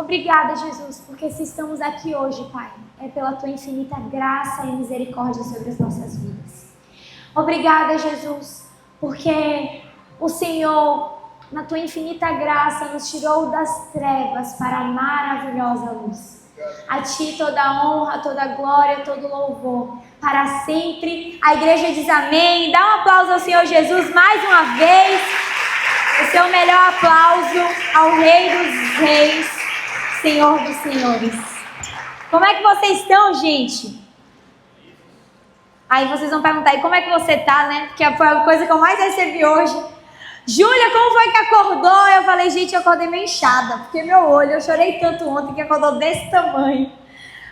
Obrigada, Jesus, porque se estamos aqui hoje, Pai, é pela Tua infinita graça e misericórdia sobre as nossas vidas. Obrigada, Jesus, porque o Senhor, na Tua infinita graça, nos tirou das trevas para a maravilhosa luz. A Ti toda a honra, toda a glória, todo louvor, para sempre. A igreja diz amém. Dá um aplauso ao Senhor Jesus mais uma vez. Esse é o melhor aplauso ao Rei dos Reis, Senhor dos Senhores. Como é que vocês estão, gente? Aí vocês vão perguntar, e como é que você tá, né? Porque foi a coisa que eu mais recebi hoje. Júlia, como foi que acordou? Eu falei, gente, eu acordei meio inchada, porque meu olho, eu chorei tanto ontem que acordou desse tamanho.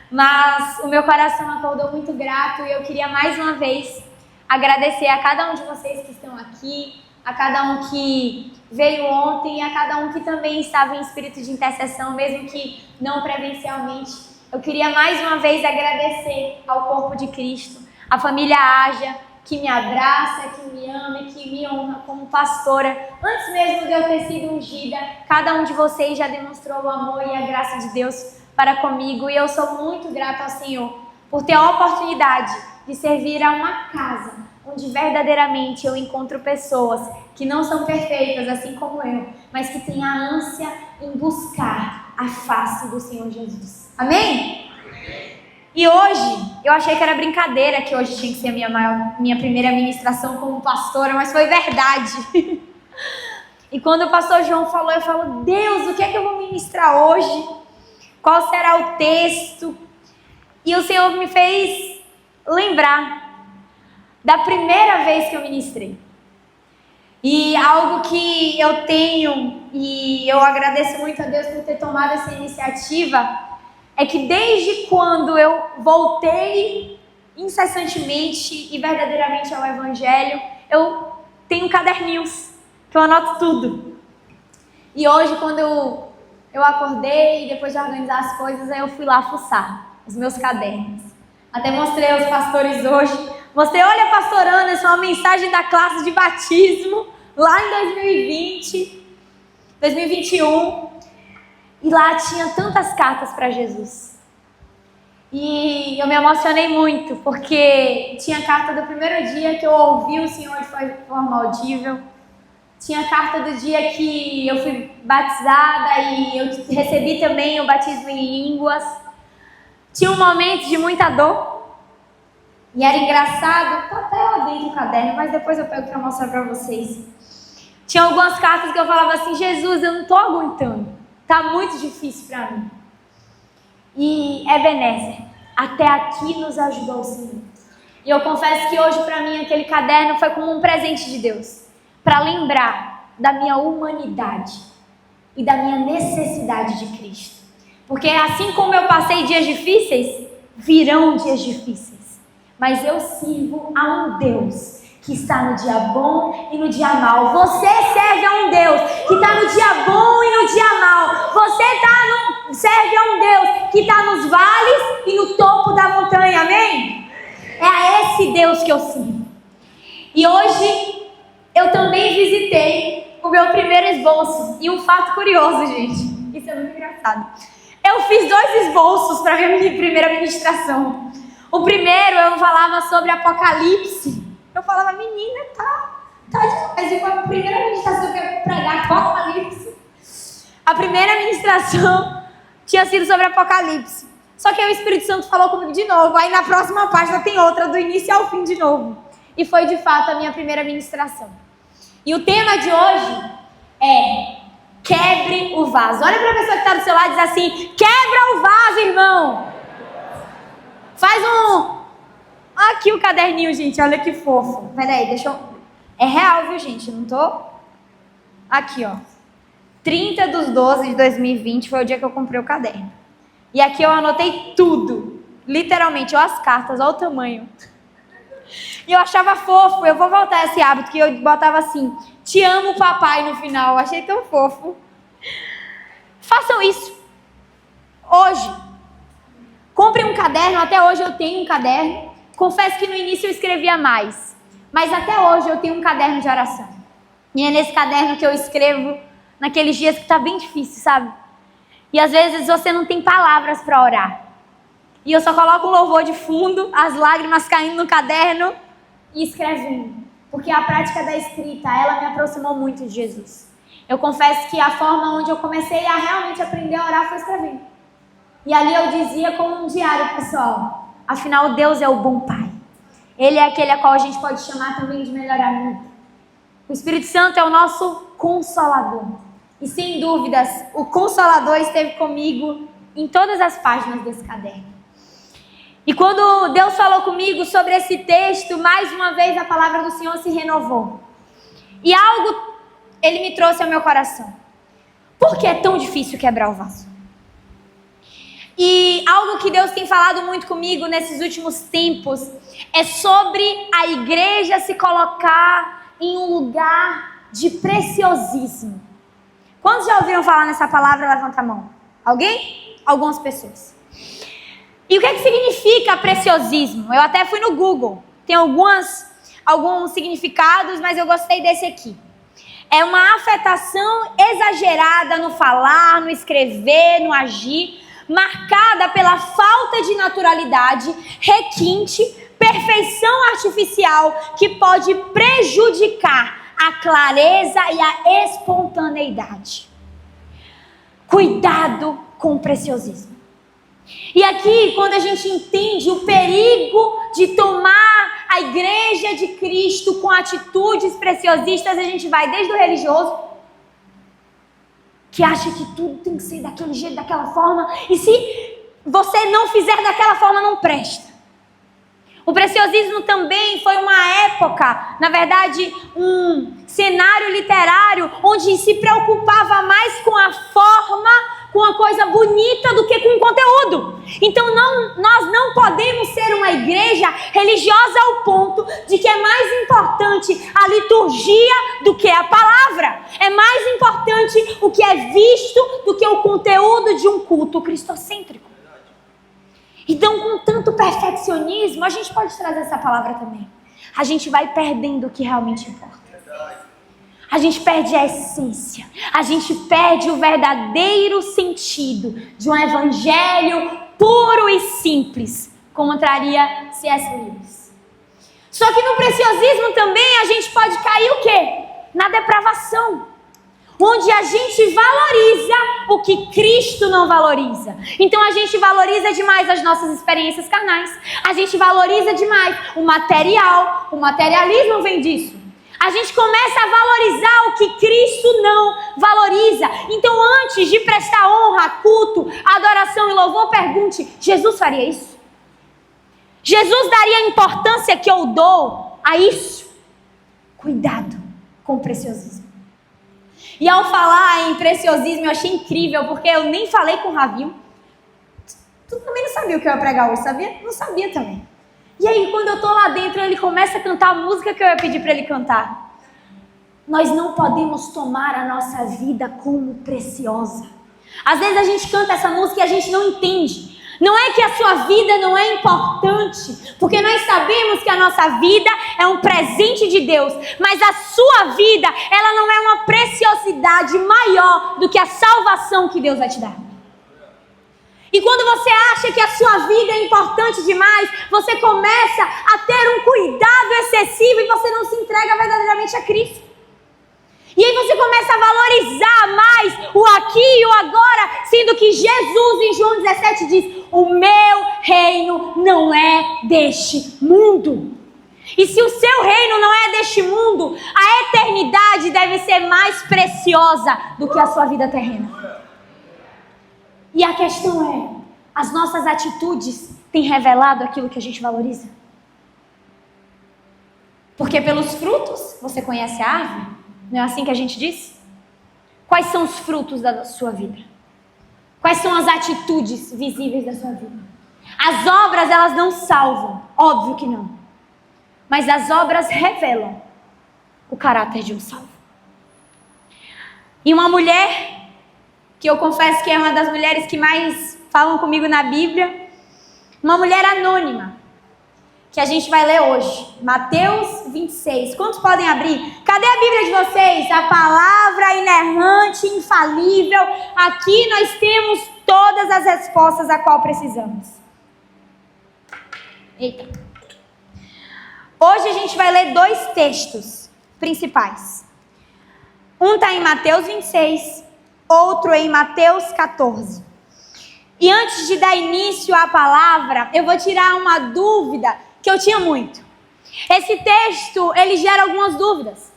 Mas o meu coração acordou muito grato e eu queria mais uma vez agradecer a cada um de vocês que estão aqui, a cada um que veio ontem, a cada um que também estava em espírito de intercessão, mesmo que não presencialmente. Eu queria mais uma vez agradecer ao corpo de Cristo, a família Ágia, que me abraça, que me ama e que me honra como pastora. Antes mesmo de eu ter sido ungida, cada um de vocês já demonstrou o amor e a graça de Deus para comigo. E eu sou muito grata ao Senhor por ter a oportunidade de servir a uma casa onde verdadeiramente eu encontro pessoas que não são perfeitas, assim como eu, mas que têm a ânsia em buscar a face do Senhor Jesus. Amém? E hoje, eu achei que era brincadeira, que hoje tinha que ser a minha primeira ministração como pastora, mas foi verdade. E quando o pastor João falou, eu falo, Deus, o que é que eu vou ministrar hoje? Qual será o texto? E o Senhor me fez lembrar da primeira vez que eu ministrei. E algo que eu tenho, e eu agradeço muito a Deus por ter tomado essa iniciativa, é que desde quando eu voltei incessantemente e verdadeiramente ao Evangelho, eu tenho caderninhos, que eu anoto tudo. E hoje, quando eu acordei, depois de organizar as coisas, aí eu fui lá fuçar os meus cadernos. Até mostrei aos pastores hoje. Mostrei, olha, pastor Anderson, uma mensagem da classe de batismo, lá em 2021. E lá tinha tantas cartas para Jesus. E eu me emocionei muito, porque tinha carta do primeiro dia que eu ouvi o Senhor de forma audível. Tinha carta do dia que eu fui batizada e eu recebi também o batismo em línguas. Tinha um momento de muita dor. E era engraçado, tá até lá dentro do caderno, mas depois eu pego para mostrar para vocês. Tinha algumas cartas que eu falava assim, Jesus, eu não estou aguentando. Tá muito difícil para mim. E Ebenezer, até aqui nos ajudou o Senhor. E eu confesso que hoje para mim aquele caderno foi como um presente de Deus. Para lembrar da minha humanidade e da minha necessidade de Cristo. Porque assim como eu passei dias difíceis, virão dias difíceis. Mas eu sirvo a um Deus que está no dia bom e no dia mau. Você serve a um Deus que está no dia bom e no dia mau. Você serve a um Deus que está nos vales e no topo da montanha, amém? É a esse Deus que eu sirvo. E hoje eu também visitei o meu primeiro esboço. E um fato curioso, gente, isso é muito engraçado. Eu fiz 2 esboços para a minha primeira ministração. O primeiro eu falava sobre Apocalipse. Eu falava, menina, tá demais. E foi a primeira ministração que eu ia pregar Apocalipse. A primeira ministração tinha sido sobre Apocalipse. Só que aí o Espírito Santo falou comigo de novo. Aí na próxima página tem outra, do início ao fim de novo. E foi de fato a minha primeira ministração. E o tema de hoje é quebre o vaso. Olha para a pessoa que está do seu lado e diz assim, quebra o vaso, irmão. Faz um... Aqui o caderninho, gente, olha que fofo. Peraí, deixa eu... É real, viu, gente? Não tô... Aqui, ó. 30/12/2020 foi o dia que eu comprei o caderno. E aqui eu anotei tudo. Literalmente, ó as cartas, ó o tamanho. E eu achava fofo. Eu vou voltar a esse hábito que eu botava assim, te amo, papai, no final. Eu achei tão fofo. Façam isso. Hoje. Compre um caderno. Até hoje eu tenho um caderno. Confesso que no início eu escrevia mais, mas até hoje eu tenho um caderno de oração. E é nesse caderno que eu escrevo naqueles dias que tá bem difícil, sabe? E às vezes você não tem palavras para orar. E eu só coloco um louvor de fundo, as lágrimas caindo no caderno e escrevendo. Porque a prática da escrita, ela me aproximou muito de Jesus. Eu confesso que a forma onde eu comecei a realmente aprender a orar foi escrevendo. E ali eu dizia como um diário, pessoal. Afinal, Deus é o bom Pai. Ele é aquele a qual a gente pode chamar também de melhor amigo. O Espírito Santo é o nosso Consolador. E sem dúvidas, o Consolador esteve comigo em todas as páginas desse caderno. E quando Deus falou comigo sobre esse texto, mais uma vez a palavra do Senhor se renovou. E algo Ele me trouxe ao meu coração. Por que é tão difícil quebrar o vaso? E algo que Deus tem falado muito comigo nesses últimos tempos é sobre a igreja se colocar em um lugar de preciosismo. Quantos já ouviram falar nessa palavra? Levanta a mão. Alguém? Algumas pessoas. E o que significa preciosismo? Eu até fui no Google. Tem alguns significados, mas eu gostei desse aqui. É uma afetação exagerada no falar, no escrever, no agir, marcada pela falta de naturalidade, requinte, perfeição artificial que pode prejudicar a clareza e a espontaneidade. Cuidado com o preciosismo. E aqui, quando a gente entende o perigo de tomar a igreja de Cristo com atitudes preciosistas, a gente vai desde o religioso, que acha que tudo tem que ser daquele jeito, daquela forma, e se você não fizer daquela forma, não presta. O preciosismo também foi uma época, na verdade, um cenário literário onde se preocupava mais com a forma, com a coisa bonita do que com o conteúdo. Então nós não podemos ser uma igreja religiosa ao ponto de que é mais importante a liturgia do que a palavra. É mais importante o que é visto do que o conteúdo de um culto cristocêntrico. Então, com tanto perfeccionismo, a gente pode trazer essa palavra também. A gente vai perdendo o que realmente importa. A gente perde a essência. A gente perde o verdadeiro sentido de um evangelho puro e simples, como traria C.S. Lewis. Só que no preciosismo também a gente pode cair o quê? Na depravação. Onde a gente valoriza o que Cristo não valoriza. Então a gente valoriza demais as nossas experiências carnais. A gente valoriza demais o material. O materialismo vem disso. A gente começa a valorizar o que Cristo não valoriza. Então antes de prestar honra, culto, adoração e louvor, pergunte: Jesus faria isso? Jesus daria a importância que eu dou a isso? Cuidado com o preciosismo. E ao falar em preciosismo, eu achei incrível, porque eu nem falei com o Ravinho. Tu também não sabia o que eu ia pregar hoje, sabia? Não sabia também. E aí, quando eu tô lá dentro, ele começa a cantar a música que eu ia pedir para ele cantar. Nós não podemos tomar a nossa vida como preciosa. Às vezes a gente canta essa música e a gente não entende. Não é que a sua vida não é importante, porque nós sabemos que a nossa vida é um presente de Deus, mas a sua vida, ela não é uma preciosidade maior do que a salvação que Deus vai te dar. E quando você acha que a sua vida é importante demais, você começa a ter um cuidado excessivo e você não se entrega verdadeiramente a Cristo. E aí você começa a valorizar mais o aqui e o agora, sendo que Jesus em João 17 diz: o meu reino não é deste mundo. E se o seu reino não é deste mundo, a eternidade deve ser mais preciosa do que a sua vida terrena. E a questão é, as nossas atitudes têm revelado aquilo que a gente valoriza? Porque pelos frutos você conhece a árvore? Não é assim que a gente diz? Quais são os frutos da sua vida? Quais são as atitudes visíveis da sua vida? As obras, elas não salvam, óbvio que não. Mas as obras revelam o caráter de um salvo. E uma mulher, que eu confesso que é uma das mulheres que mais falam comigo na Bíblia, uma mulher anônima, que a gente vai ler hoje. Mateus 26. Quantos podem abrir? Cadê a Bíblia de vocês? A palavra inerrante, infalível. Aqui nós temos todas as respostas a qual precisamos. Eita. Hoje a gente vai ler 2 textos principais. Um está em Mateus 26, outro em Mateus 14. E antes de dar início à palavra, eu vou tirar uma dúvida que eu tinha muito. Esse texto, ele gera algumas dúvidas.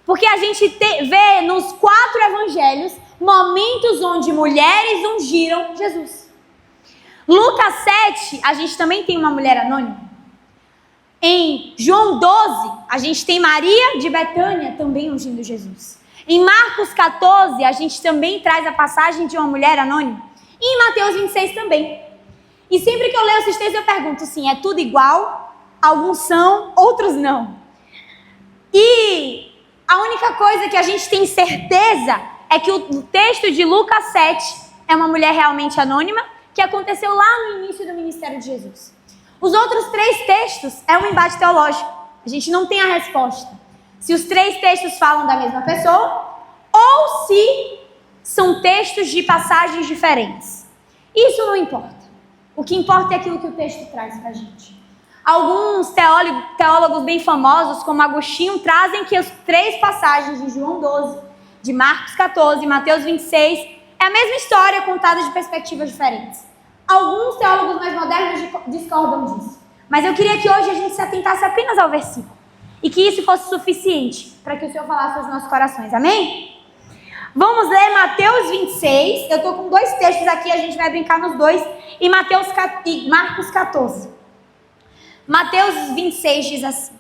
Porque a gente vê nos 4 evangelhos momentos onde mulheres ungiram Jesus. Lucas 7, a gente também tem uma mulher anônima. Em João 12, a gente tem Maria de Betânia também ungindo Jesus. Em Marcos 14, a gente também traz a passagem de uma mulher anônima. E em Mateus 26 também. E sempre que eu leio esses textos eu pergunto assim, é tudo igual? Alguns são, outros não. E a única coisa que a gente tem certeza é que o texto de Lucas 7 é uma mulher realmente anônima, que aconteceu lá no início do ministério de Jesus. Os outros 3 textos é um embate teológico. A gente não tem a resposta. Se os 3 textos falam da mesma pessoa, ou se são textos de passagens diferentes. Isso não importa. O que importa é aquilo que o texto traz pra gente. Alguns teólogos bem famosos, como Agostinho, trazem que as 3 passagens de João 12, de Marcos 14 e Mateus 26 é a mesma história contada de perspectivas diferentes. Alguns teólogos mais modernos discordam disso. Mas eu queria que hoje a gente se atentasse apenas ao versículo. E que isso fosse suficiente para que o Senhor falasse aos nossos corações. Amém? Vamos ler Mateus 26. Eu estou com 2 textos aqui, a gente vai brincar nos 2. E Marcos 14. Mateus 26 diz assim: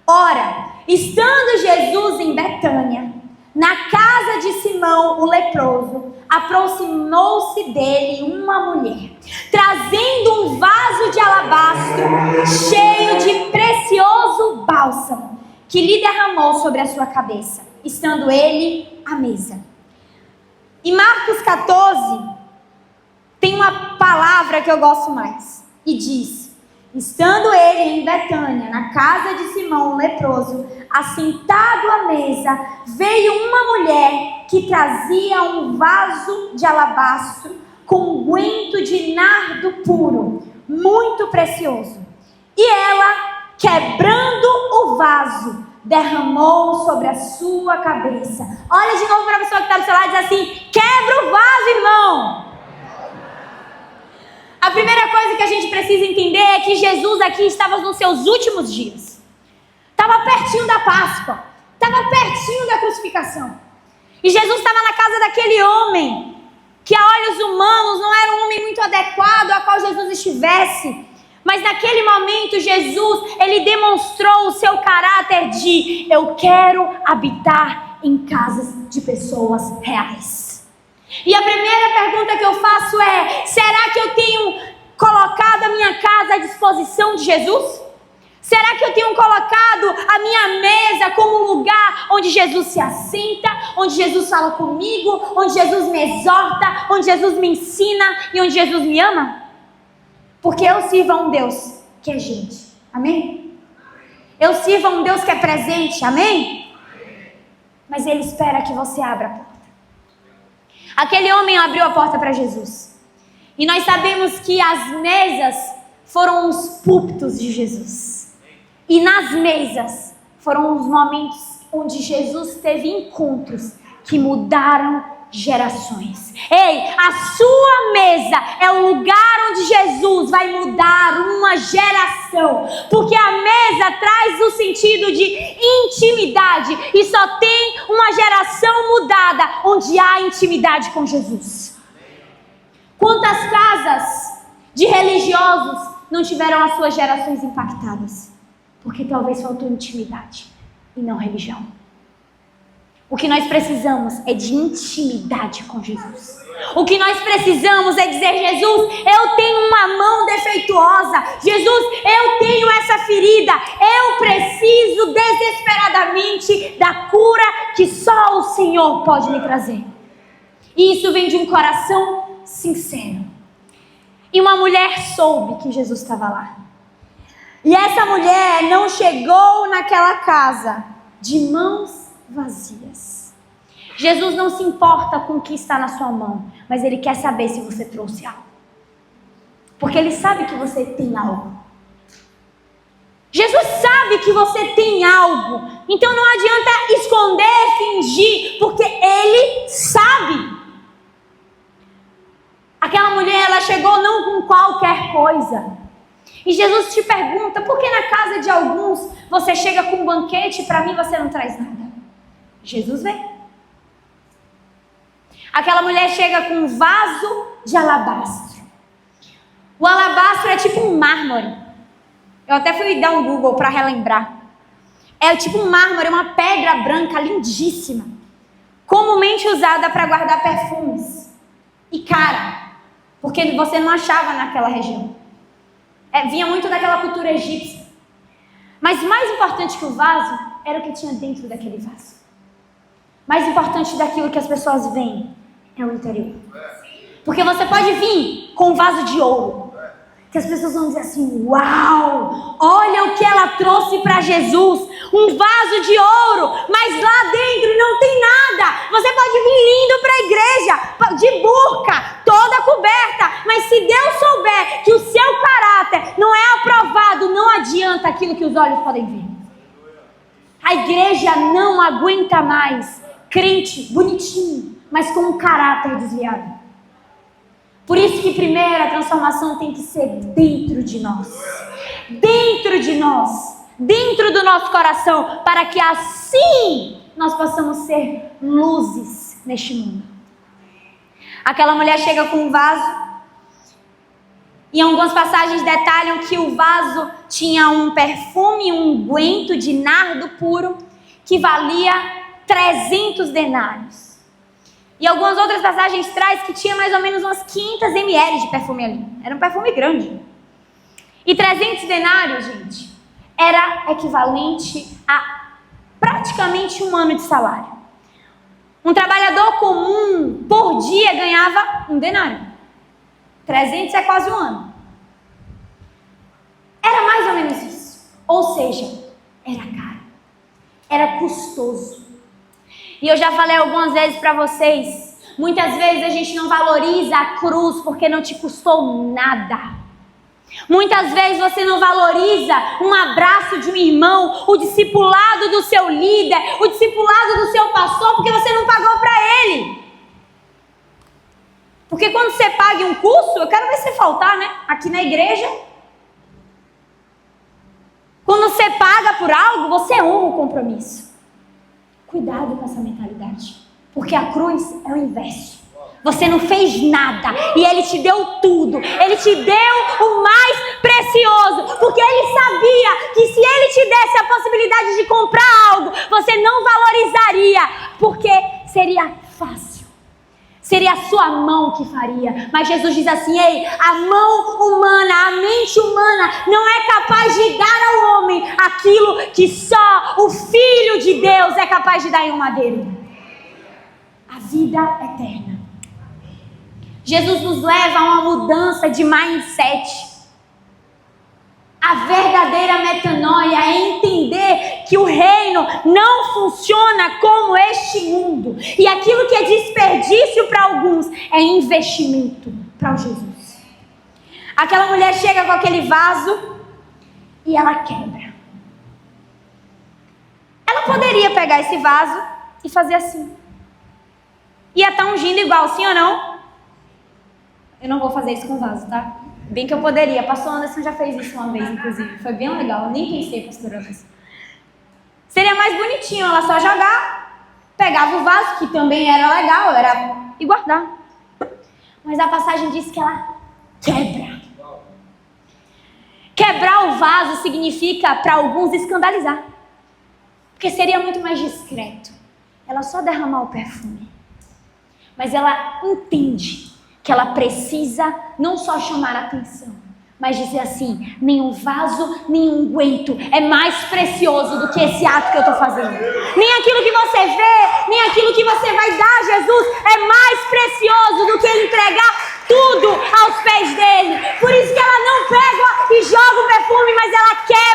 Ora, estando Jesus em Betânia, na casa de Simão, o leproso, aproximou-se dele uma mulher, trazendo um vaso de alabastro cheio de precioso bálsamo, que lhe derramou sobre a sua cabeça, estando ele à mesa. Em Marcos 14, tem uma palavra que eu gosto mais, e diz: estando ele em Betânia, na casa de Simão, o leproso, assentado à mesa, veio uma mulher que trazia um vaso de alabastro com unguento de nardo puro, muito precioso. E ela, quebrando o vaso, derramou sobre a sua cabeça. Olha de novo para a pessoa que está do seu lado e diz assim: quebra o vaso, irmão. A primeira coisa que a gente precisa entender é que Jesus aqui estava nos seus últimos dias. Estava pertinho da Páscoa. Estava pertinho da crucificação. E Jesus estava na casa daquele homem, que a olhos humanos não era um homem muito adequado a qual Jesus estivesse. Mas naquele momento Jesus, ele demonstrou o seu caráter de: eu quero habitar em casas de pessoas reais. E a primeira pergunta que eu faço é: será que eu tenho colocado a minha casa à disposição de Jesus? Será que eu tenho colocado a minha mesa como um lugar onde Jesus se assenta, onde Jesus fala comigo, onde Jesus me exorta, onde Jesus me ensina e onde Jesus me ama? Porque eu sirvo a um Deus que é gente, amém? Eu sirvo a um Deus que é presente, amém? Mas Ele espera que você abra a porta. Aquele homem abriu a porta para Jesus. E nós sabemos que as mesas foram os púlpitos de Jesus. E nas mesas foram os momentos onde Jesus teve encontros que mudaram gerações. Ei, a sua mesa é o lugar onde Jesus vai mudar uma geração. Porque a mesa traz o sentido de intimidade. E só tem uma geração mudada onde há intimidade com Jesus. Quantas casas de religiosos não tiveram as suas gerações impactadas? Porque talvez faltou intimidade e não religião. O que nós precisamos é de intimidade com Jesus. O que nós precisamos é dizer: Jesus, eu tenho uma mão defeituosa. Jesus, eu tenho essa ferida. Eu preciso desesperadamente da cura que só o Senhor pode me trazer. E isso vem de um coração sincero. E uma mulher soube que Jesus estava lá. E essa mulher não chegou naquela casa de mãos vazias. Jesus não se importa com o que está na sua mão, mas Ele quer saber se você trouxe algo. Porque Ele sabe que você tem algo. Jesus sabe que você tem algo. Então não adianta esconder, fingir, porque Ele sabe. Aquela mulher, ela chegou não com qualquer coisa. E Jesus te pergunta, por que na casa de alguns você chega com um banquete e para mim você não traz nada? Jesus vê. Aquela mulher chega com um vaso de alabastro. O alabastro é tipo um mármore. Eu até fui dar um Google para relembrar. É tipo um mármore, uma pedra branca lindíssima. Comumente usada para guardar perfumes. E cara, porque você não achava naquela região. Vinha muito daquela cultura egípcia. Mas mais importante que o vaso era o que tinha dentro daquele vaso. Mais importante daquilo que as pessoas veem é o interior. Porque você pode vir com um vaso de ouro, que as pessoas vão dizer assim, uau, olha o que ela trouxe para Jesus, um vaso de ouro, mas lá dentro não tem nada. Você pode vir lindo para a igreja, de burca, toda coberta, mas se Deus souber que o seu caráter não é aprovado, não adianta aquilo que os olhos podem ver. A igreja não aguenta mais crente bonitinho, mas com um caráter desviado. Por isso que primeiro a transformação tem que ser dentro de nós. Dentro de nós. Dentro do nosso coração. Para que assim nós possamos ser luzes neste mundo. Aquela mulher chega com um vaso. Em algumas passagens detalham que o vaso tinha um perfume, um unguento de nardo puro. Que valia 300 denários. E algumas outras passagens traz que tinha mais ou menos umas 500 ml de perfume ali. Era um perfume grande. E 300 denários, gente, era equivalente a praticamente um ano de salário. Um trabalhador comum, por dia, ganhava um denário. 300 é quase um ano. Era mais ou menos isso. Ou seja, era caro. Era custoso. E eu já falei algumas vezes para vocês, muitas vezes a gente não valoriza a cruz porque não te custou nada. Muitas vezes você não valoriza um abraço de um irmão, o discipulado do seu líder, o discipulado do seu pastor, porque você não pagou para ele. Porque quando você paga um curso, eu quero ver você faltar, né? Aqui na igreja. Quando você paga por algo, você honra o compromisso. Cuidado com essa mentalidade, porque a cruz é o inverso. Você não fez nada e Ele te deu tudo. Ele te deu o mais precioso, porque Ele sabia que se Ele te desse a possibilidade de comprar algo, você não valorizaria, porque seria fácil. Seria a sua mão que faria. Mas Jesus diz assim, ei, a mão humana, a mente humana não é capaz de dar ao homem aquilo que só o Filho de Deus é capaz de dar em um madeiro. A vida eterna. Jesus nos leva a uma mudança de mindset. A verdadeira metanoia é entender que o reino não funciona como este mundo. E aquilo que é desperdício para alguns é investimento para o Jesus. Aquela mulher chega com aquele vaso e ela quebra. Ela poderia pegar esse vaso e fazer assim. Ia estar ungindo igual, sim ou não? Eu não vou fazer isso com o vaso, tá? Bem que eu poderia. Pastor Anderson já fez isso uma vez, inclusive. Foi bem legal. Eu nem pensei, pastor Anderson. Seria mais bonitinho ela só jogar, pegava o vaso, que também era legal, e guardar. Mas a passagem diz que ela quebra. Quebrar o vaso significa, para alguns, escandalizar. Porque seria muito mais discreto ela só derramar o perfume. Mas ela entende que ela precisa não só chamar a atenção, mas dizer assim, nenhum vaso, nenhum unguento é mais precioso do que esse ato que eu estou fazendo. Nem aquilo que você vê, nem aquilo que você vai dar a Jesus é mais precioso do que entregar tudo aos pés dele. Por isso que ela não pega e joga o perfume, mas ela quer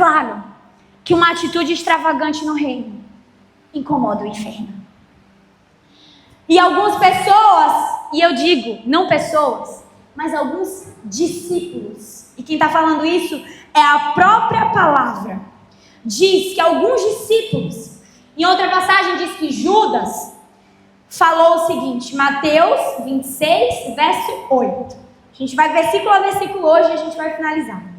claro que uma atitude extravagante no reino incomoda o inferno. E algumas pessoas, e eu digo, não pessoas, mas alguns discípulos, e quem está falando isso é a própria palavra, diz que alguns discípulos, em outra passagem diz que Judas falou o seguinte, Mateus 26, verso 8. A gente vai versículo a versículo hoje e a gente vai finalizar.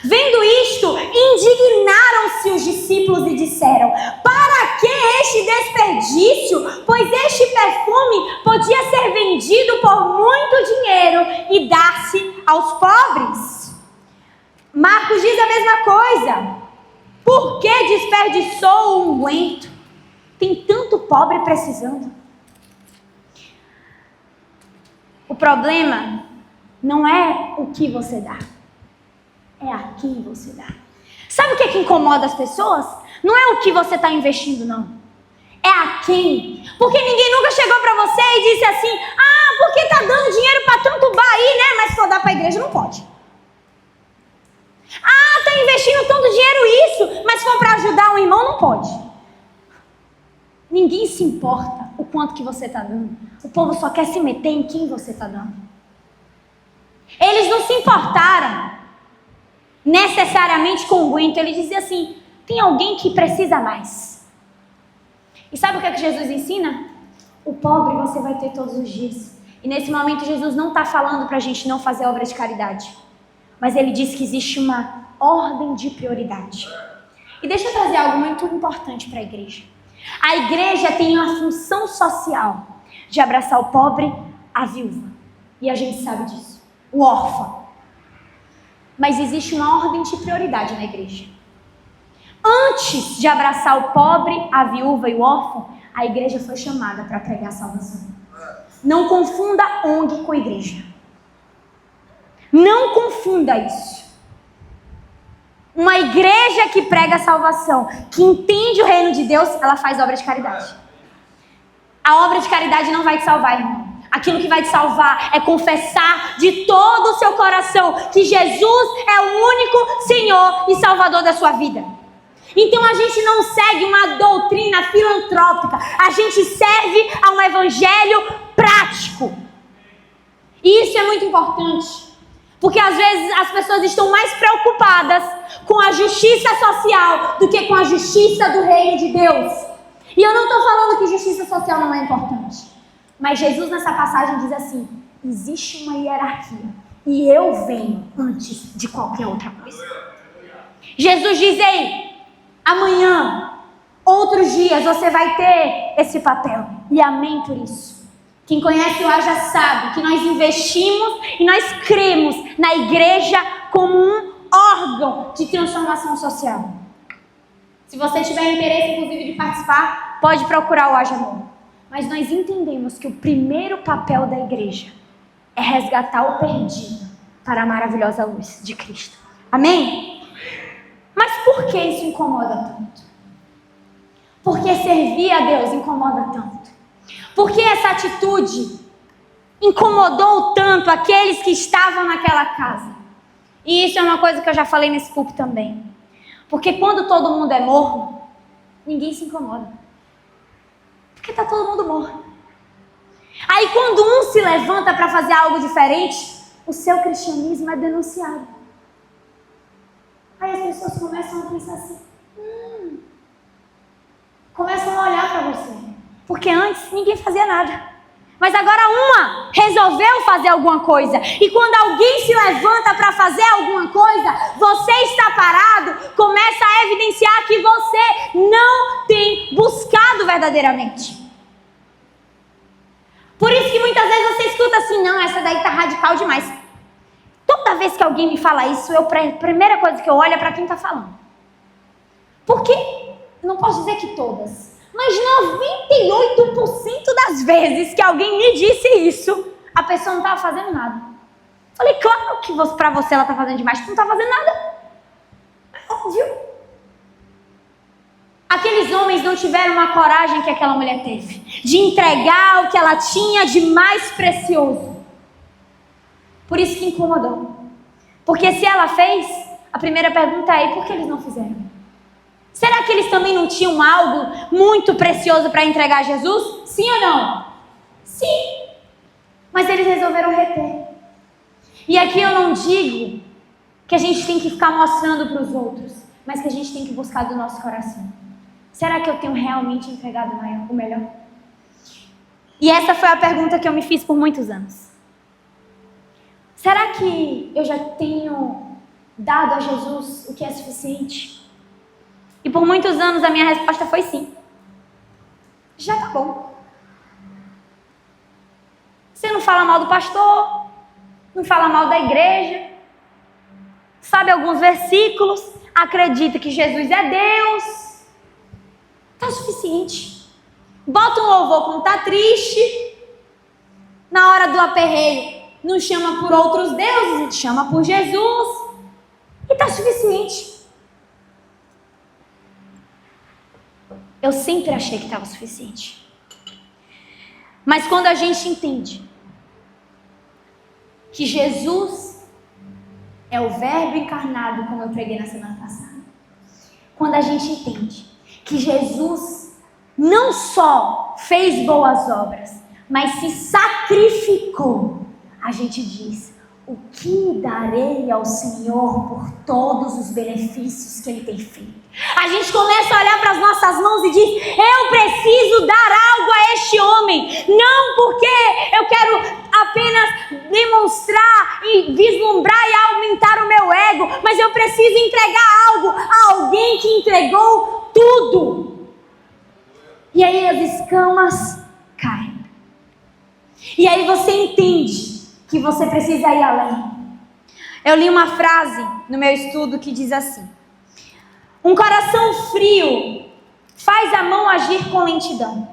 Vendo isto, indignaram-se os discípulos e disseram: para que este desperdício? Pois este perfume podia ser vendido por muito dinheiro e dar-se aos pobres. Marcos diz a mesma coisa. Por que desperdiçou o unguento? Tem tanto pobre precisando. O problema não é o que você dá, é a quem você dá. Sabe o que incomoda as pessoas? Não é o que você está investindo, não. É a quem. Porque ninguém nunca chegou para você e disse assim: ah, porque está dando dinheiro para tanto bar aí, né? Mas se for dar para a igreja, não pode. Ah, está investindo tanto dinheiro isso, mas se for para ajudar um irmão, não pode. Ninguém se importa o quanto que você está dando. O povo só quer se meter em quem você está dando. Eles não se importaram necessariamente com o unguento. Ele dizia assim: tem alguém que precisa mais. E sabe o que é que Jesus ensina? O pobre você vai ter todos os dias. E nesse momento Jesus não está falando para a gente não fazer obra de caridade, mas ele diz que existe uma ordem de prioridade. E deixa eu trazer algo muito importante para a igreja. A igreja tem uma função social de abraçar o pobre, a viúva, e a gente sabe disso, o órfão. Mas existe uma ordem de prioridade na igreja. Antes de abraçar o pobre, a viúva e o órfão, a igreja foi chamada para pregar a salvação. Não confunda ONG com igreja. Não confunda isso. Uma igreja que prega a salvação, que entende o reino de Deus, ela faz obra de caridade. A obra de caridade não vai te salvar, irmão. Aquilo que vai te salvar é confessar de todo o seu coração que Jesus é o único Senhor e Salvador da sua vida. Então a gente não segue uma doutrina filantrópica, a gente serve a um evangelho prático. E isso é muito importante, porque às vezes as pessoas estão mais preocupadas com a justiça social do que com a justiça do reino de Deus. E eu não estou falando que justiça social não é importante, mas Jesus nessa passagem diz assim: existe uma hierarquia e eu venho antes de qualquer outra coisa. Jesus diz: ei, amanhã, outros dias você vai ter esse papel. E amém por isso. Quem conhece o A já sabe que nós investimos e nós cremos na igreja como um órgão de transformação social. Se você tiver interesse, inclusive, de participar, pode procurar o A Jamor. Mas nós entendemos que o primeiro papel da igreja é resgatar o perdido para a maravilhosa luz de Cristo. Amém? Mas por que isso incomoda tanto? Porque servir a Deus incomoda tanto? Por que essa atitude incomodou tanto aqueles que estavam naquela casa? E isso é uma coisa que eu já falei nesse púlpito também. Porque quando todo mundo é morno, ninguém se incomoda. Porque está todo mundo morno. Aí quando um se levanta para fazer algo diferente, o seu cristianismo é denunciado. Aí as pessoas começam a pensar assim, começam a olhar para você. Porque antes ninguém fazia nada. Mas agora uma resolveu fazer alguma coisa. E quando alguém se levanta para fazer alguma coisa, você está parado, começa a evidenciar que você não tem buscado verdadeiramente. Por isso que muitas vezes você escuta assim, não, essa daí tá radical demais. Toda vez que alguém me fala isso, a primeira coisa que eu olho é para quem está falando. Porque, não posso dizer que todas, mas 98% das vezes que alguém me disse isso, a pessoa não estava fazendo nada. Falei, claro que para você ela está fazendo demais, porque não está fazendo nada. É óbvio. Aqueles homens não tiveram uma coragem que aquela mulher teve, de entregar o que ela tinha de mais precioso. Por isso que incomodou. Porque se ela fez, a primeira pergunta é: e por que eles não fizeram? Será que eles também não tinham algo muito precioso para entregar a Jesus? Sim ou não? Sim. Mas eles resolveram reter. E aqui eu não digo que a gente tem que ficar mostrando para os outros, mas que a gente tem que buscar do nosso coração. Será que eu tenho realmente entregado o melhor? E essa foi a pergunta que eu me fiz por muitos anos. Será que eu já tenho dado a Jesus o que é suficiente? E por muitos anos a minha resposta foi sim. Já tá bom. Você não fala mal do pastor, não fala mal da igreja, sabe alguns versículos, acredita que Jesus é Deus, tá suficiente. Bota um louvor quando tá triste, na hora do aperreio não chama por outros deuses, chama por Jesus, e tá suficiente. Eu sempre achei que estava suficiente. Mas quando a gente entende que Jesus é o Verbo encarnado, como eu preguei na semana passada, quando a gente entende que Jesus não só fez boas obras, mas se sacrificou, a gente diz: o que darei ao Senhor por todos os benefícios que Ele tem feito? A gente começa a olhar para as nossas mãos e diz: eu preciso dar algo a este homem, não porque eu quero apenas demonstrar e vislumbrar e aumentar o meu ego, mas eu preciso entregar algo a alguém que entregou tudo. E aí as escamas caem. E aí você entende que você precisa ir além. Eu li uma frase no meu estudo que diz assim: um coração frio faz a mão agir com lentidão.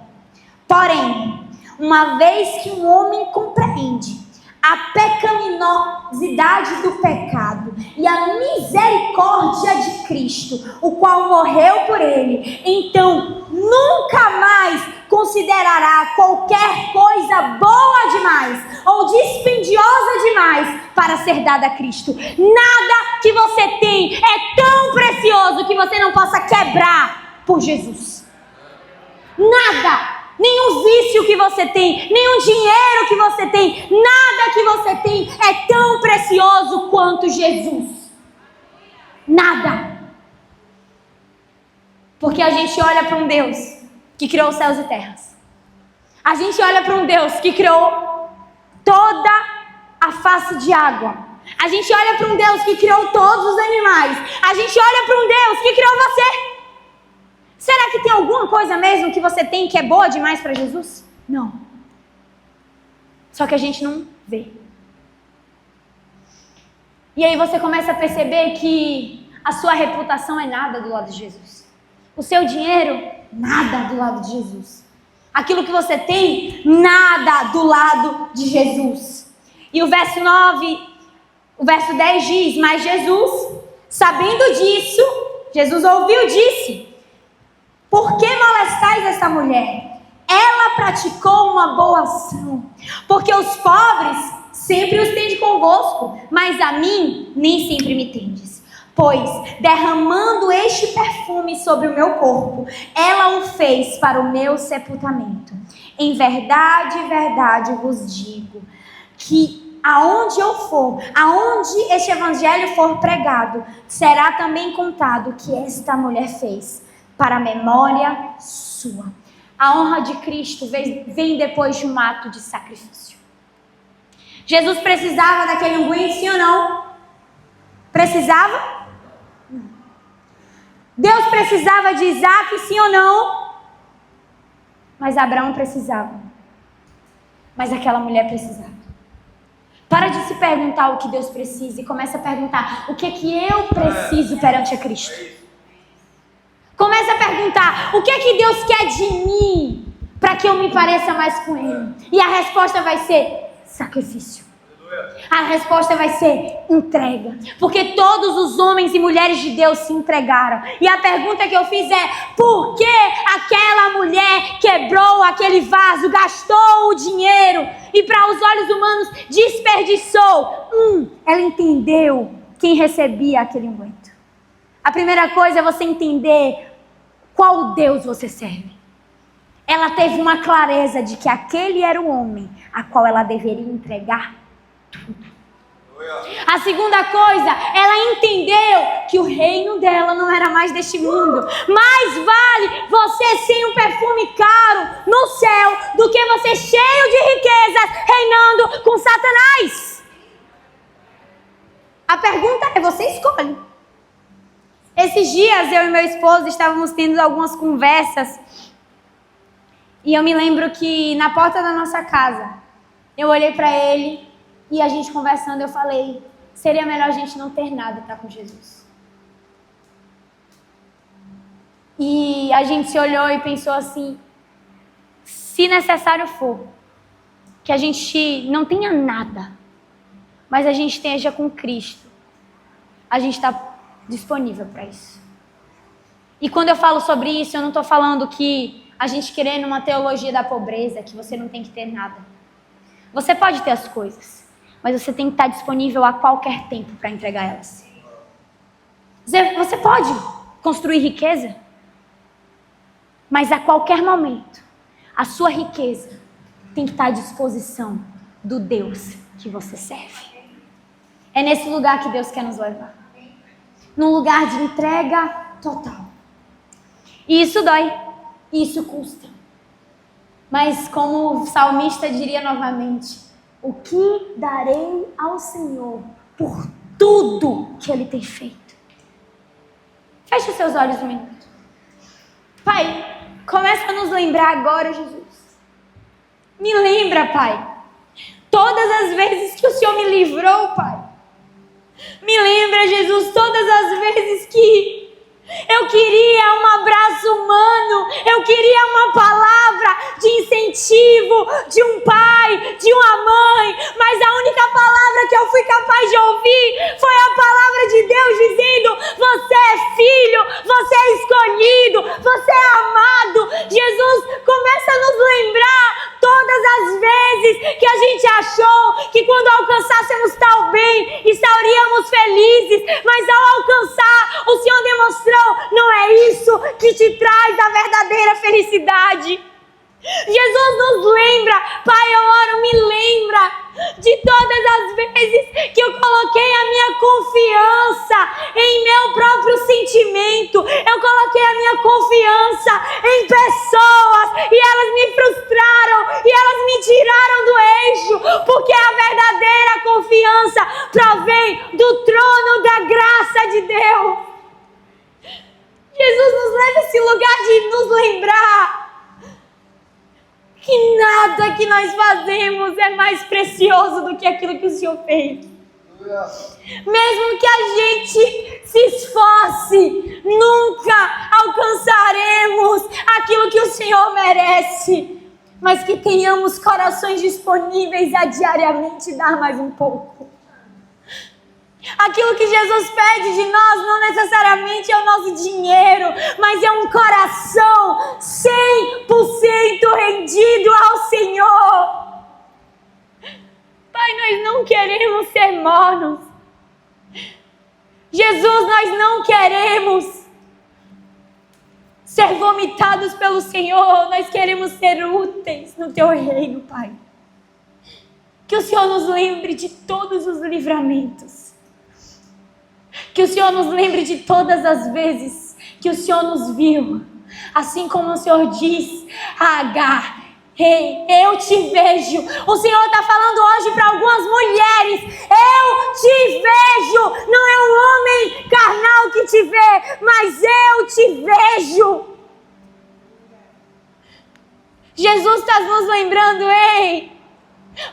Porém, uma vez que um homem compreende a pecaminosidade do pecado e a misericórdia de Cristo, o qual morreu por ele, então nunca mais considerará qualquer coisa boa demais ou dispendiosa demais para ser dada a Cristo. Nada que você tem é tão precioso que você não possa quebrar por Jesus. Nada. Nenhum vício que você tem, nenhum dinheiro que você tem, nada que você tem é tão precioso quanto Jesus. Nada. Porque a gente olha para um Deus que criou os céus e terras. A gente olha para um Deus que criou toda a face de água. A gente olha para um Deus que criou todos os animais. A gente olha para um Deus que criou você. Será que tem alguma coisa mesmo que você tem que é boa demais para Jesus? Não. Só que a gente não vê. E aí você começa a perceber que a sua reputação é nada do lado de Jesus. O seu dinheiro, nada do lado de Jesus. Aquilo que você tem, nada do lado de Jesus. E o verso 9, o verso 10 diz: mas Jesus, sabendo disso, Jesus ouviu, disse: por que molestais esta mulher? Ela praticou uma boa ação. Porque os pobres sempre os tende convosco, mas a mim nem sempre me tendes. Pois, derramando este perfume sobre o meu corpo, ela o fez para o meu sepultamento. Em verdade, verdade vos digo, que aonde eu for, aonde este evangelho for pregado, será também contado o que esta mulher fez, para a memória sua. A honra de Cristo vem depois de um ato de sacrifício. Jesus precisava daquele unguento, sim ou não? Precisava? Não. Deus precisava de Isaac, sim ou não? Mas Abraão precisava. Mas aquela mulher precisava. Para de se perguntar o que Deus precisa e começa a perguntar: o que é que eu preciso perante a Cristo? Começa a perguntar: o que é que Deus quer de mim para que eu me pareça mais com Ele? E a resposta vai ser sacrifício. A resposta vai ser entrega. Porque todos os homens e mulheres de Deus se entregaram. E a pergunta que eu fiz é: por que aquela mulher quebrou aquele vaso, gastou o dinheiro e para os olhos humanos desperdiçou? Ela entendeu quem recebia aquele unguento. A primeira coisa é você entender qual Deus você serve. Ela teve uma clareza de que aquele era o homem a qual ela deveria entregar tudo. A segunda coisa, ela entendeu que o reino dela não era mais deste mundo. Mais vale você sem um perfume caro no céu do que você cheio de riquezas reinando com Satanás. A pergunta é, você escolhe. Esses dias eu e meu esposo estávamos tendo algumas conversas e eu me lembro que na porta da nossa casa eu olhei para ele e a gente conversando eu falei, seria melhor a gente não ter nada para com Jesus. E a gente se olhou e pensou assim, se necessário for, que a gente não tenha nada, mas a gente esteja com Cristo, a gente está disponível para isso. E quando eu falo sobre isso, eu não estou falando que a gente querendo uma teologia da pobreza, que você não tem que ter nada. Você pode ter as coisas, mas você tem que estar disponível a qualquer tempo para entregar elas. Você pode construir riqueza, mas a qualquer momento, a sua riqueza tem que estar à disposição do Deus que você serve. É nesse lugar que Deus quer nos levar. Num lugar de entrega total. E isso dói. Isso custa. Mas como o salmista diria novamente, o que darei ao Senhor por tudo que Ele tem feito? Feche os seus olhos um minuto. Pai, começa a nos lembrar agora, Jesus. Me lembra, Pai. Todas as vezes que o Senhor me livrou, Pai. Me lembra, Jesus, todas as vezes que eu queria um abraço humano, eu queria uma palavra de incentivo, de um pai, de uma mãe, mas a única palavra que eu fui capaz de ouvir foi a palavra de Deus dizendo, você é filho, você é escolhido, você é amado. Jesus, começa a nos lembrar todas as vezes que a gente achou que quando alcançássemos tal bem, estaríamos felizes, mas ao alcançar, o Senhor demonstrou, não é isso que te traz a verdadeira felicidade. Jesus nos lembra, Pai, eu oro, me lembra de todas as vezes que eu coloquei a minha confiança em meu próprio sentimento, eu coloquei a minha confiança em pessoas e elas me frustraram e elas me tiraram do eixo, porque a verdadeira confiança provém do trono da graça de Deus. Jesus nos leva a esse lugar de nos lembrar que nada que nós fazemos é mais precioso do que aquilo que o Senhor fez. Mesmo que a gente se esforce, nunca alcançaremos aquilo que o Senhor merece. Mas que tenhamos corações disponíveis a diariamente dar mais um pouco. Aquilo que Jesus pede de nós não necessariamente é o nosso dinheiro, mas é um coração 100% rendido ao Senhor. Pai, nós não queremos ser mornos. Jesus, nós não queremos ser vomitados pelo Senhor, nós queremos ser úteis no Teu reino, Pai. Que o Senhor nos lembre de todos os livramentos. Que o Senhor nos lembre de todas as vezes que o Senhor nos viu. Assim como o Senhor diz a Agar, ei, eu te vejo. O Senhor está falando hoje para algumas mulheres, eu te vejo. Não é um homem carnal que te vê, mas eu te vejo. Jesus está nos lembrando, ei,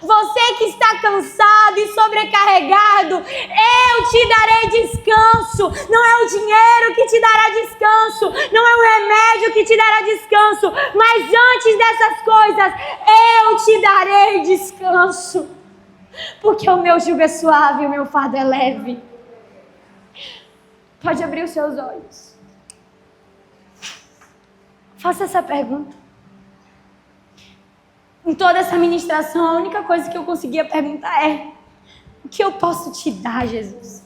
você que está cansado e sobrecarregado, eu te darei descanso. Não é o dinheiro que te dará descanso, não é o remédio que te dará descanso, mas antes dessas coisas, eu te darei descanso. Porque o meu jugo é suave e o meu fardo é leve. Pode abrir os seus olhos. Faça essa pergunta. Em toda essa ministração, a única coisa que eu conseguia perguntar é: o que eu posso te dar, Jesus?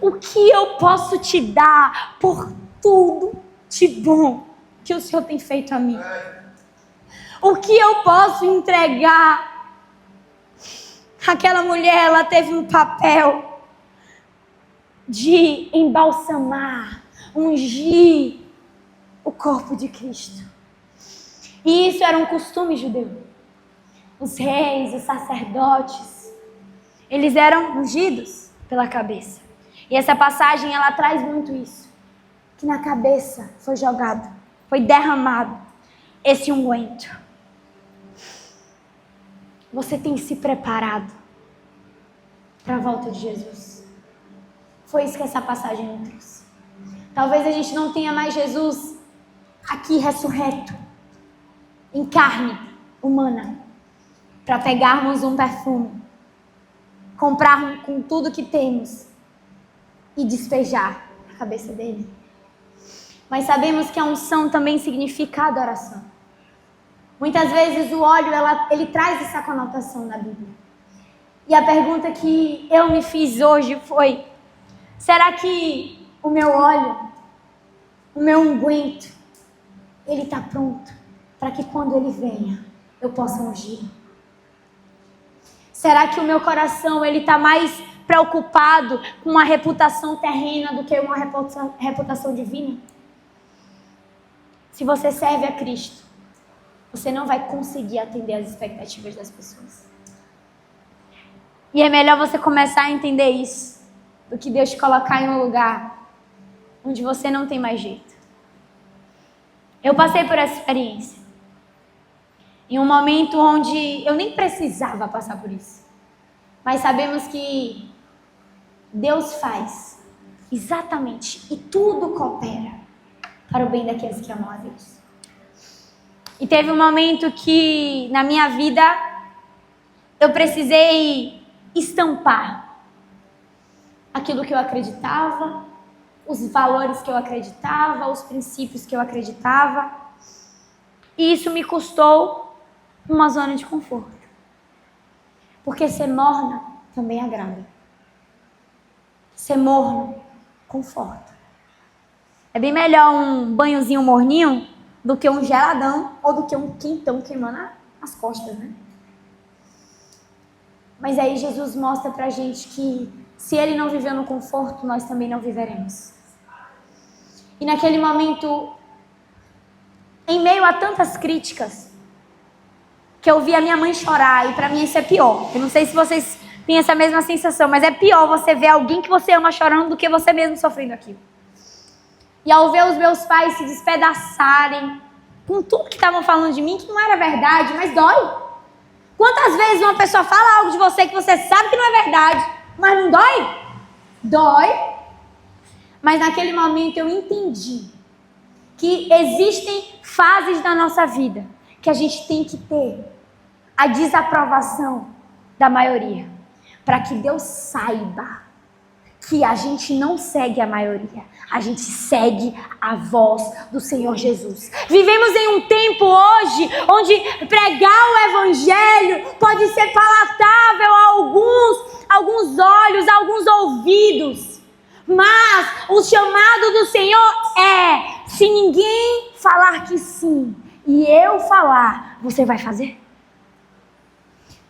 o que eu posso te dar por tudo de bom que o Senhor tem feito a mim? O que eu posso entregar? Aquela mulher, ela teve um papel de embalsamar, ungir o corpo de Cristo. E isso era um costume judeu. Os reis, os sacerdotes, eles eram ungidos pela cabeça. E essa passagem, ela traz muito isso. Que na cabeça foi jogado, foi derramado esse unguento. Você tem se preparado para a volta de Jesus? Foi isso que essa passagem nos trouxe. Talvez a gente não tenha mais Jesus aqui ressurreto, em carne humana, para pegarmos um perfume, comprar com tudo que temos e despejar na cabeça dele. Mas sabemos que a unção também significa adoração. Muitas vezes o óleo, ele traz essa conotação na Bíblia. E a pergunta que eu me fiz hoje foi: será que o meu óleo, o meu unguento, ele está pronto para que quando ele venha, eu possa ungir? Será que o meu coração, ele está mais preocupado com uma reputação terrena do que uma reputação divina? Se você serve a Cristo, você não vai conseguir atender às expectativas das pessoas. E é melhor você começar a entender isso do que Deus te colocar em um lugar onde você não tem mais jeito. Eu passei por essa experiência. Em um momento onde eu nem precisava passar por isso. Mas sabemos que Deus faz exatamente e tudo coopera para o bem daqueles que amam a Deus. E teve um momento que na minha vida eu precisei estampar aquilo que eu acreditava, os valores que eu acreditava, os princípios que eu acreditava. E isso me custou uma zona de conforto. Porque ser morna também agrada. Ser morno conforta. É bem melhor um banhozinho morninho do que um geladão ou do que um quentão queimando as costas, né? Mas aí Jesus mostra pra gente que se ele não viveu no conforto, nós também não viveremos. E naquele momento, em meio a tantas críticas, que eu vi a minha mãe chorar, e pra mim isso é pior. Eu não sei se vocês têm essa mesma sensação, mas é pior você ver alguém que você ama chorando do que você mesmo sofrendo aquilo. E ao ver os meus pais se despedaçarem com tudo que estavam falando de mim, que não era verdade, mas dói. Quantas vezes uma pessoa fala algo de você que você sabe que não é verdade, mas não dói? Dói. Mas naquele momento eu entendi que existem fases da nossa vida que a gente tem que ter a desaprovação da maioria, para que Deus saiba que a gente não segue a maioria, a gente segue a voz do Senhor Jesus. Vivemos em um tempo hoje onde pregar o Evangelho pode ser palatável a alguns olhos, a alguns ouvidos. Mas o chamado do Senhor é: se ninguém falar que sim e eu falar, você vai fazer?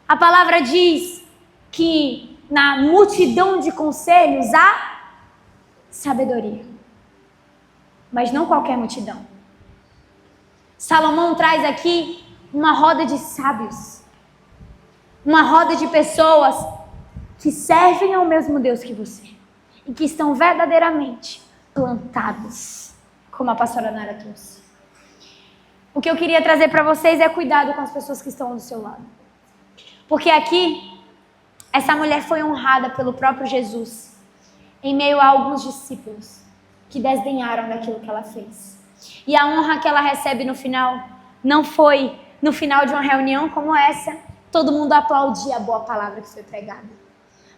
A palavra diz que na multidão de conselhos há sabedoria. Mas não qualquer multidão. Salomão traz aqui uma roda de sábios. Uma roda de pessoas que servem ao mesmo Deus que você. E que estão verdadeiramente plantados, como a pastora Nara trouxe. O que eu queria trazer para vocês é cuidado com as pessoas que estão do seu lado. Porque aqui, essa mulher foi honrada pelo próprio Jesus, em meio a alguns discípulos que desdenharam daquilo que ela fez. E a honra que ela recebe no final, não foi no final de uma reunião como essa, todo mundo aplaudir a boa palavra que foi pregada.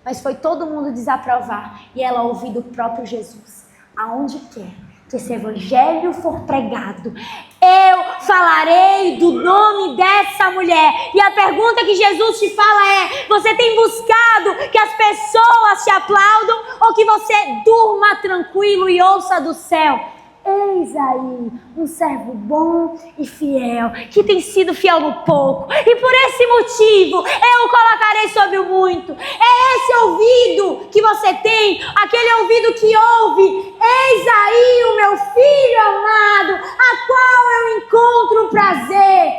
Mas foi todo mundo desaprovar e ela ouvir do próprio Jesus: aonde quer que esse evangelho for pregado, eu falarei do nome dessa mulher. E a pergunta que Jesus te fala é: você tem buscado que as pessoas te aplaudam ou que você durma tranquilo e ouça do céu? Eis aí um servo bom e fiel, que tem sido fiel no pouco, e por esse motivo eu o colocarei sobre o muito. É esse ouvido que você tem, aquele ouvido que ouve: eis aí o meu filho amado, a qual eu encontro prazer.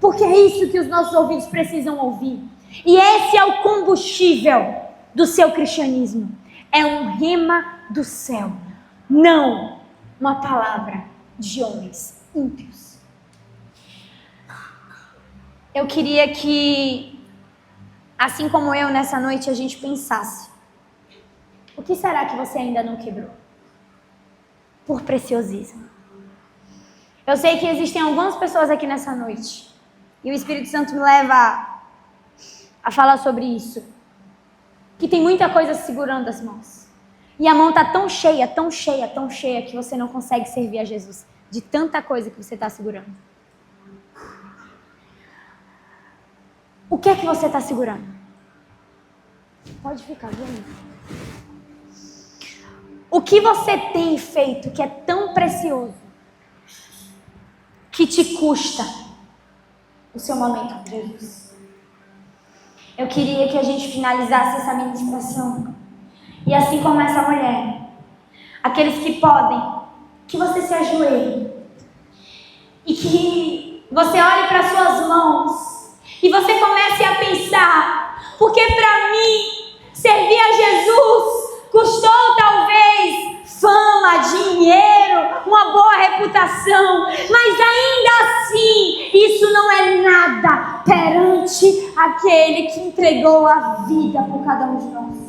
Porque é isso que os nossos ouvidos precisam ouvir. E esse é o combustível do seu cristianismo. É um rema do céu, não uma palavra de homens ímpios. Eu queria que, assim como eu nessa noite, a gente pensasse: o que será que você ainda não quebrou? Por preciosismo. Eu sei que existem algumas pessoas aqui nessa noite, e o Espírito Santo me leva a falar sobre isso, que tem muita coisa segurando as mãos. E a mão está tão cheia, tão cheia, tão cheia, que você não consegue servir a Jesus, de tanta coisa que você está segurando. O que é que você está segurando? Pode ficar, vendo? O que você tem feito que é tão precioso, que te custa o seu momento com Jesus? Eu queria que a gente finalizasse essa ministração. E assim como essa mulher, aqueles que podem, que você se ajoelhe e que você olhe para suas mãos e você comece a pensar: porque para mim servir a Jesus custou talvez fama, dinheiro, uma boa reputação, mas ainda assim isso não é nada perante aquele que entregou a vida por cada um de nós.